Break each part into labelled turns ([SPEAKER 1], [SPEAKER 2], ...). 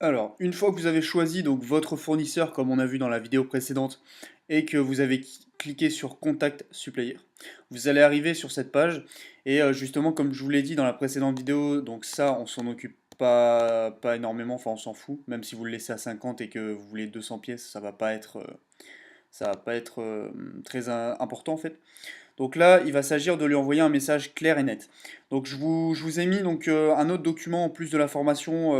[SPEAKER 1] Alors, une fois que vous avez choisi donc votre fournisseur, comme on a vu dans la vidéo précédente, et que vous avez cliqué sur Contact Supplier, vous allez arriver sur cette page. Et justement, comme je vous l'ai dit dans la précédente vidéo, donc ça, on s'en occupe pas énormément, enfin on s'en fout. Même si vous le laissez à 50 et que vous voulez 200 pièces, ça va pas être très important en fait. Donc là, il va s'agir de lui envoyer un message clair et net. Donc je vous ai mis donc un autre document en plus de la formation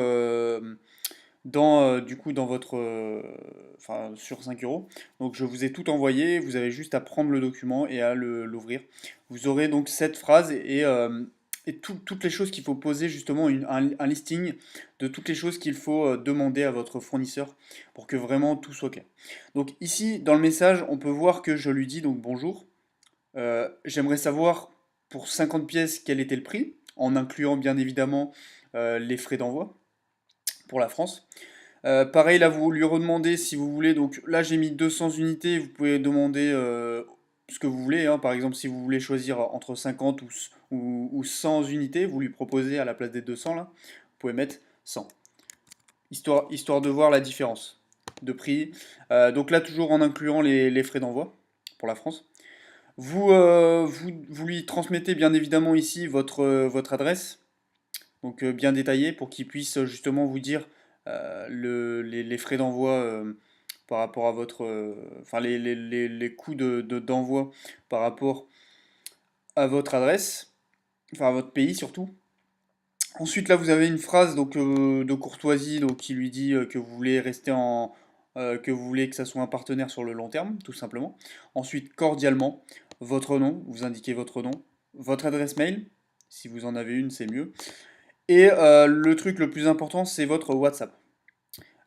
[SPEAKER 1] du coup, dans votre, enfin, sur 5 euros. Donc je vous ai tout envoyé, vous avez juste à prendre le document et à l'ouvrir. Vous aurez donc cette phrase et toutes les choses qu'il faut poser, justement, un listing de toutes les choses qu'il faut demander à votre fournisseur pour que vraiment tout soit clair. Donc ici, dans le message, on peut voir que je lui dis donc bonjour. J'aimerais savoir pour 50 pièces quel était le prix, en incluant bien évidemment les frais d'envoi pour la France. Pareil, là, vous lui redemandez si vous voulez. Donc là, j'ai mis 200 unités. Vous pouvez demander ce que vous voulez, hein. Par exemple, si vous voulez choisir entre 50 ou 100 unités, vous lui proposez à la place des 200, là, vous pouvez mettre 100. Histoire de voir la différence de prix. Donc là, toujours en incluant les frais d'envoi pour la France. Vous lui transmettez bien évidemment ici votre adresse, donc bien détaillé pour qu'il puisse justement vous dire les frais d'envoi par rapport à votre, enfin les coûts d'envoi par rapport à votre adresse, enfin à votre pays surtout. Ensuite là vous avez une phrase donc de courtoisie donc qui lui dit que vous voulez que vous voulez que ça soit un partenaire sur le long terme, tout simplement. Ensuite, cordialement, votre nom, vous indiquez votre nom, votre adresse mail, si vous en avez une, c'est mieux. Et le truc le plus important, c'est votre WhatsApp.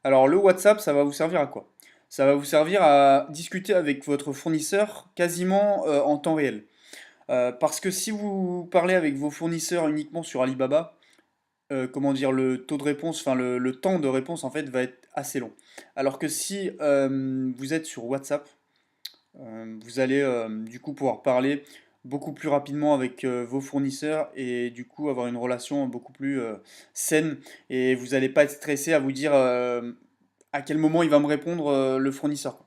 [SPEAKER 1] Alors le WhatsApp, ça va vous servir à quoi? Ça va vous servir à discuter avec votre fournisseur quasiment en temps réel. Parce que si vous parlez avec vos fournisseurs uniquement sur Alibaba, comment dire, le taux de réponse, enfin le temps de réponse en fait va être assez long. Alors que si vous êtes sur WhatsApp, vous allez du coup pouvoir parler beaucoup plus rapidement avec vos fournisseurs et du coup avoir une relation beaucoup plus saine et vous n'allez pas être stressé à vous dire à quel moment il va me répondre le fournisseur.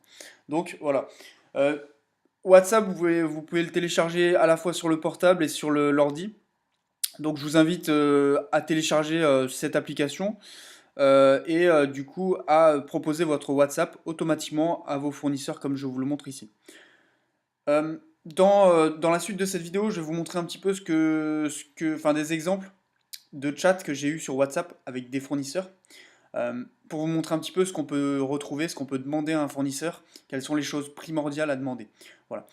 [SPEAKER 1] Donc voilà. Euh, WhatsApp, vous pouvez le télécharger à la fois sur le portable et sur l'ordi. Donc je vous invite à télécharger cette application et du coup à proposer votre WhatsApp automatiquement à vos fournisseurs comme je vous le montre ici. Dans la suite de cette vidéo, je vais vous montrer un petit peu enfin, des exemples de chat que j'ai eu sur WhatsApp avec des fournisseurs, pour vous montrer un petit peu ce qu'on peut retrouver, ce qu'on peut demander à un fournisseur, quelles sont les choses primordiales à demander. Voilà.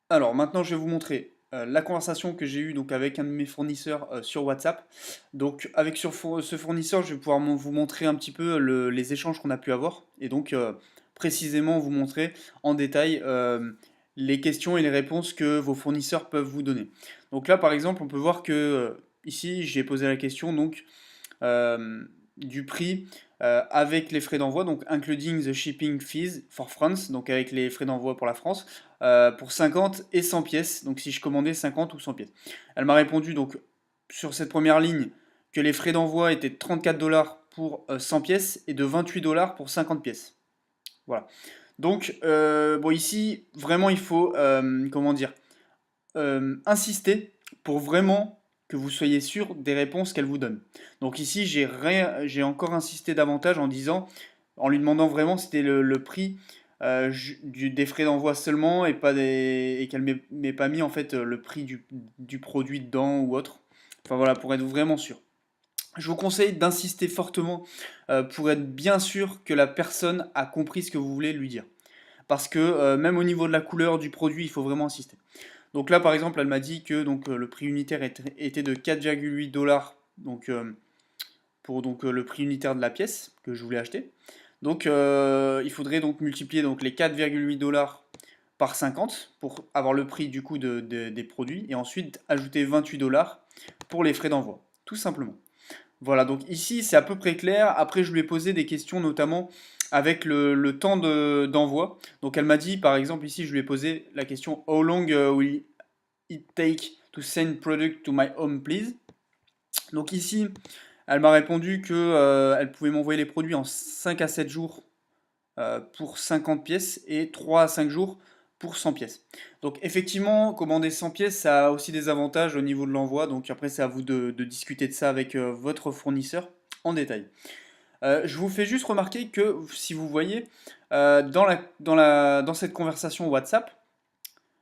[SPEAKER 1] Alors maintenant, je vais vous montrer la conversation que j'ai eue donc avec un de mes fournisseurs sur WhatsApp. Donc avec ce fournisseur, je vais pouvoir vous montrer un petit peu les échanges qu'on a pu avoir et donc précisément vous montrer en détail les questions et les réponses que vos fournisseurs peuvent vous donner. Donc là, par exemple, on peut voir que ici, j'ai posé la question donc du prix avec les frais d'envoi, donc including the shipping fees for France, donc avec les frais d'envoi pour la France, pour 50 et 100 pièces, donc si je commandais 50 ou 100 pièces. Elle m'a répondu donc sur cette première ligne que les frais d'envoi étaient de 34 dollars pour 100 pièces et de 28 dollars pour 50 pièces. Voilà. Donc, bon, ici, vraiment, il faut, comment dire, insister pour vraiment que vous soyez sûr des réponses qu'elle vous donne. Donc ici, j'ai encore insisté davantage en lui demandant vraiment si c'était le prix des frais d'envoi seulement et qu'elle m'ait pas mis en fait le prix du produit dedans ou autre. Enfin voilà, pour être vraiment sûr. Je vous conseille d'insister fortement pour être bien sûr que la personne a compris ce que vous voulez lui dire. Parce que même au niveau de la couleur du produit, il faut vraiment insister. Donc là, par exemple, elle m'a dit que donc, le prix unitaire était de 4,8 dollars donc, pour donc, le prix unitaire de la pièce que je voulais acheter. Donc il faudrait donc multiplier donc, les 4,8 dollars par 50 pour avoir le prix du coup des produits et ensuite ajouter 28 dollars pour les frais d'envoi, tout simplement. Voilà, donc ici c'est à peu près clair. Après, je lui ai posé des questions notamment avec le temps d'envoi. Donc elle m'a dit, par exemple, ici je lui ai posé la question How long will it take to send product to my home, please? Donc ici, Elle m'a répondu que elle pouvait m'envoyer les produits en 5 à 7 jours pour 50 pièces et 3 à 5 jours pour 100 pièces. Donc effectivement, commander 100 pièces, ça a aussi des avantages au niveau de l'envoi. Donc après, c'est à vous de discuter de ça avec votre fournisseur en détail. Je vous fais juste remarquer que si vous voyez, dans cette conversation WhatsApp,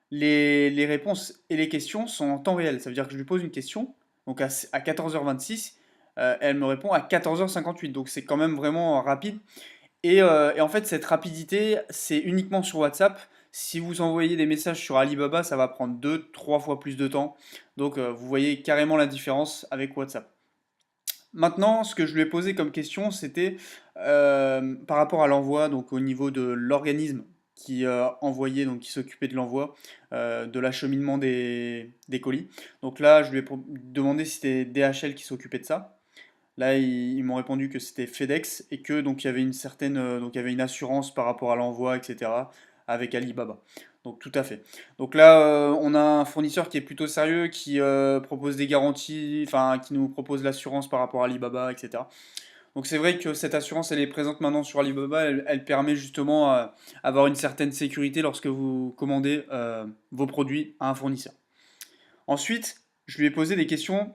[SPEAKER 1] les réponses et les questions sont en temps réel. Ça veut dire que je lui pose une question, donc à 14h26, elle me répond à 14h58. Donc c'est quand même vraiment rapide. Et en fait, cette rapidité, c'est uniquement sur WhatsApp. Si vous envoyez des messages sur Alibaba, ça va prendre 2, 3 fois plus de temps. Donc vous voyez carrément la différence avec WhatsApp. Maintenant, ce que je lui ai posé comme question, c'était par rapport à l'envoi, donc au niveau de l'organisme qui envoyait, donc qui s'occupait de l'envoi, de l'acheminement des colis. Donc là, je lui ai demandé si c'était DHL qui s'occupait de ça. Là, ils m'ont répondu que c'était FedEx et que donc il y avait une certaine, donc il y avait une assurance par rapport à l'envoi, etc. avec Alibaba. Donc tout à fait. Donc là, on a un fournisseur qui est plutôt sérieux, qui propose des garanties, enfin qui nous propose l'assurance par rapport à Alibaba, etc. Donc c'est vrai que cette assurance, elle est présente maintenant sur Alibaba, elle permet justement avoir une certaine sécurité lorsque vous commandez vos produits à un fournisseur. Ensuite, je lui ai posé des questions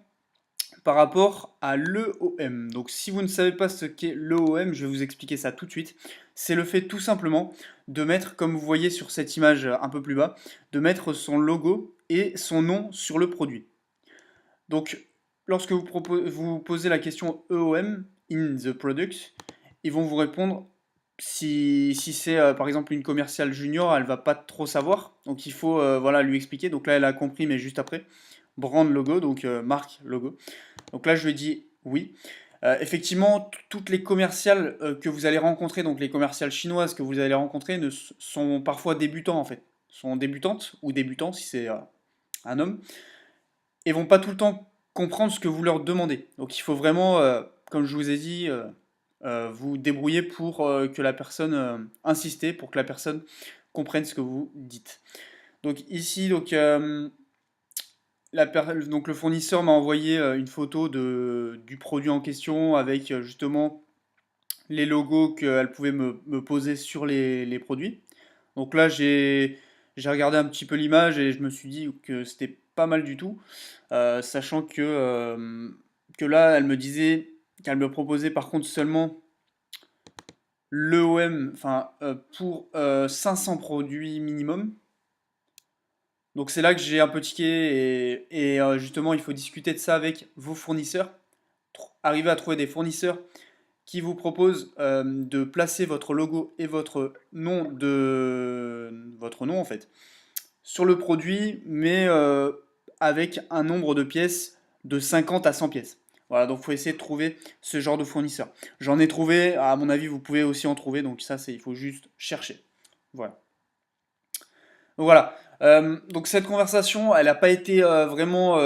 [SPEAKER 1] par rapport à l'EOM. Donc si vous ne savez pas ce qu'est l'EOM, je vais vous expliquer ça tout de suite. C'est le fait tout simplement de mettre, comme vous voyez sur cette image un peu plus bas, de mettre son logo et son nom sur le produit. Donc lorsque vous posez la question EOM, in the product, ils vont vous répondre si c'est par exemple une commerciale junior, elle va pas trop savoir. Donc il faut voilà, lui expliquer. Donc là elle a compris, mais juste après. Brand logo, donc marque logo. Donc là, je lui ai dit oui. Effectivement, toutes les commerciales que vous allez rencontrer, donc les commerciales chinoises que vous allez rencontrer, sont parfois débutants en fait. Sont débutantes ou débutants si c'est un homme, et vont pas tout le temps comprendre ce que vous leur demandez. Donc il faut vraiment, comme je vous ai dit, vous débrouiller pour que la personne insister, pour que la personne comprenne ce que vous dites. Donc ici, donc le fournisseur m'a envoyé une photo du produit en question avec justement les logos qu'elle pouvait me poser sur les produits. Donc là, j'ai regardé un petit peu l'image et je me suis dit que c'était pas mal du tout, sachant que là, elle me disait qu'elle me proposait par contre seulement l'EOM, enfin pour 500 produits minimum. Donc c'est là que j'ai un peu tiqué et justement il faut discuter de ça avec vos fournisseurs. Arriver à trouver des fournisseurs qui vous proposent de placer votre logo et votre nom en fait sur le produit, mais avec un nombre de pièces de 50 à 100 pièces. Voilà, donc il faut essayer de trouver ce genre de fournisseur. J'en ai trouvé, à mon avis vous pouvez aussi en trouver, donc ça c'est il faut juste chercher. Voilà. Donc voilà. Donc cette conversation, elle n'a pas été vraiment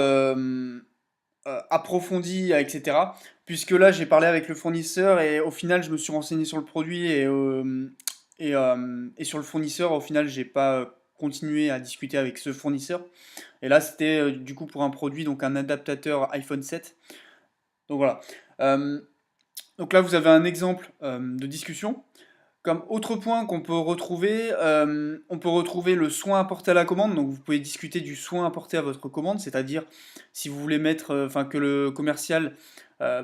[SPEAKER 1] approfondie, etc. Puisque là, j'ai parlé avec le fournisseur et au final, je me suis renseigné sur le produit et sur le fournisseur. Au final, j'ai pas continué à discuter avec ce fournisseur. Et là, c'était du coup pour un produit, donc un adaptateur iPhone 7. Donc voilà. Euh, donc là, vous avez un exemple de discussion. Comme autre point qu'on peut retrouver, on peut retrouver le soin apporté à la commande. Donc vous pouvez discuter du soin apporté à votre commande, c'est-à-dire si vous voulez mettre, enfin que le commercial euh,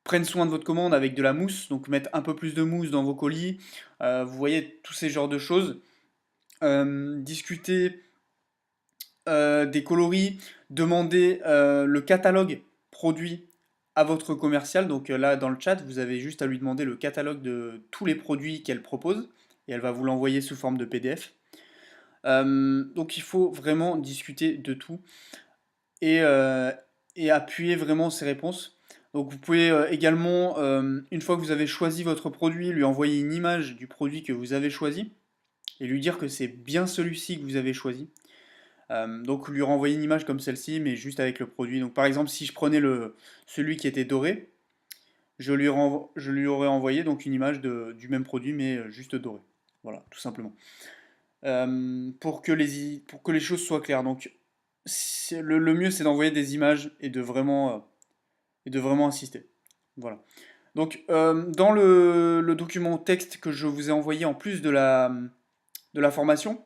[SPEAKER 1] prenne soin de votre commande avec de la mousse, donc mettre un peu plus de mousse dans vos colis. Vous voyez tous ces genres de choses. Discuter des coloris, demander le catalogue produit à votre commercial. Donc là, dans le chat, vous avez juste à lui demander le catalogue de tous les produits qu'elle propose et elle va vous l'envoyer sous forme de PDF. Donc il faut vraiment discuter de tout et, euh, et appuyer vraiment ses réponses. Donc vous pouvez également, une fois que vous avez choisi votre produit, lui envoyer une image du produit que vous avez choisi et lui dire que c'est bien celui-ci que vous avez choisi. Donc lui renvoyer une image comme celle-ci, mais juste avec le produit. Donc par exemple, si je prenais celui qui était doré, je lui aurais envoyé donc une image du même produit, mais juste doré. Voilà, tout simplement. Pour que les choses soient claires. Donc le mieux, c'est d'envoyer des images et de vraiment insister. Voilà. Donc, dans le document texte que je vous ai envoyé en plus de la formation,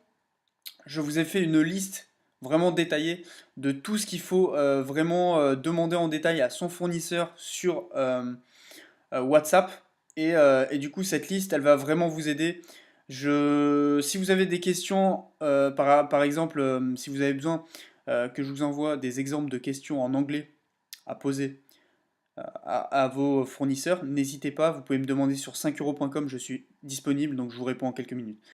[SPEAKER 1] je vous ai fait une liste vraiment détaillée de tout ce qu'il faut vraiment demander en détail à son fournisseur sur WhatsApp. Et du coup, cette liste, elle va vraiment vous aider. Si vous avez des questions, par exemple, si vous avez besoin que je vous envoie des exemples de questions en anglais à poser à vos fournisseurs, n'hésitez pas, vous pouvez me demander sur 5euros.com, je suis disponible, donc je vous réponds en quelques minutes.